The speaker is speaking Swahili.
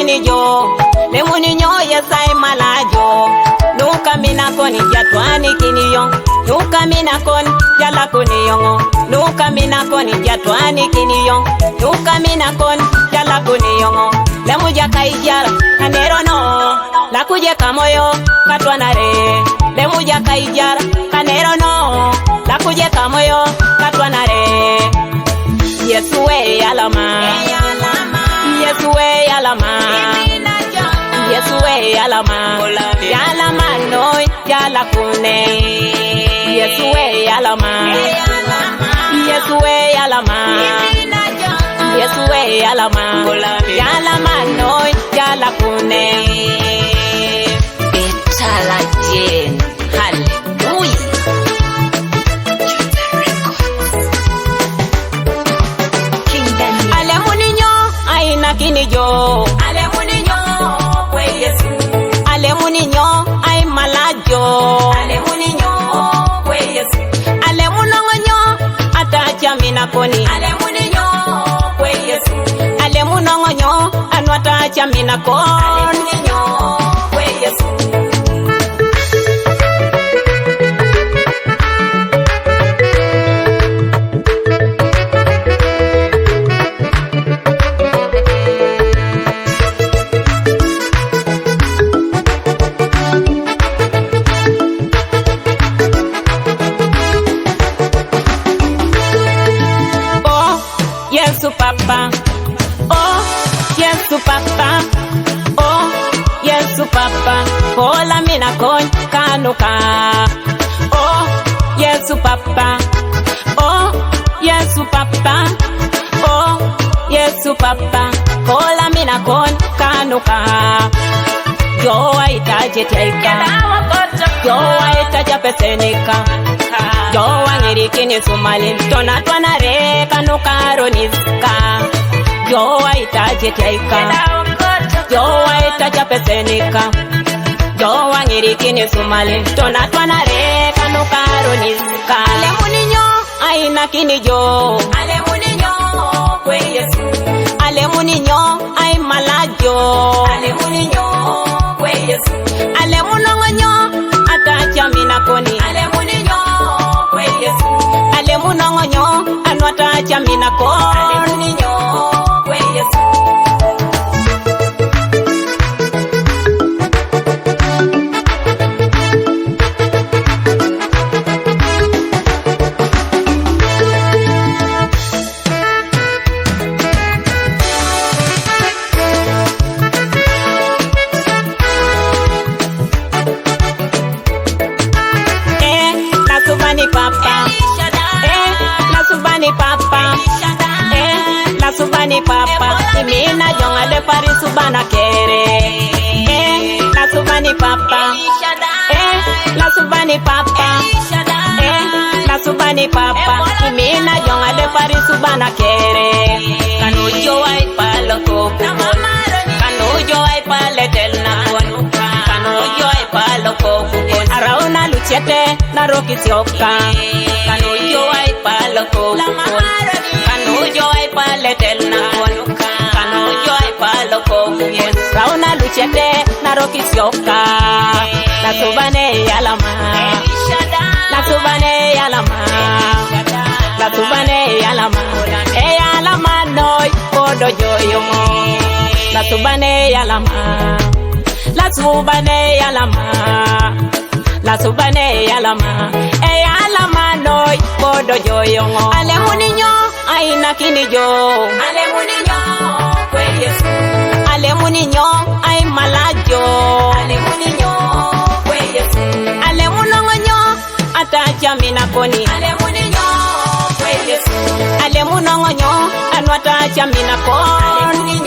kini jo lemuni nyo yesai malajo nuka mina koni jatwani kini yo nuka mina koni jala koni yongo nuka mina koni jatwani kini yo nuka mina koni jala koni yongo lemu jaka ijara kanero no la kuje kamoyo katwanare lemu jaka ijara kanero no la kuje kamoyo katwanare Yesu we alama Yesu we alama Yesu we alama Yalama no yala kune Yesu we alama Yesu we alama Yesu we alama Yalama no yala kune Betala jen Hallelujah Kini jo alemuninyo kwe Yesu alemuninyo ay malajo alemuninyo kwe Yesu alemunongonyo atacha mina koni alemuninyo kwe Yesu alemunongonyo anwatacha mina koni alemuninyo kwe Yesu Yesu papa, oh Yesu papa, oh Yesu papa, kola mina kon kanuka. Oh Yesu papa, oh Yesu papa, oh Yesu papa, kola mina kon kanuka. Yo aitaje teka, yo aitaje pesenika. Yo wangiri kini sumali tona twana re kanukaro niska Yo waitaje taika Yo waitaje pesenika Yo wangiri kini sumali tona twana re kanukaro niska Alemuninyo aina kini jo Alemuninyo kwe Yesu Alemuninyo ay malajo Alemuninyo kwe Yesu Alemunongonyo atacha mina koni Alemuninyo Yesu alemunongonyo anwatacha mina koni alemuninyo kwe Yesu Nasubani papa Nasubani papa Nasubani papa Imina jonga le pari subana kere Nasubani papa Nasubani papa Nasubani papa Imina jonga le pari subana kere Kanujo ay palo koko Kanujo ay pale tel na kon Kanujo ay palo koko Arauna luchete na roki sioka Kanujo ay palo koko Kanujo ay pale tel na kon Kanujo ay palo koko Arauna luchete na roki sioka Nasubane alama Nasubane alama Nasubane alama alama noy kodo joyomo Nasubane alama Nasubane alama Nasubane alama alama noy kodo joyomo Alemuninyo aina kini jo Alemuninyo kwe Yesu Alemuninyo ay malajo Alemuninyo kwe Yesu Alemunongonyo atacha mina koni Alemuninyo kwe Yesu Alemunongonyo anwatacha mina koni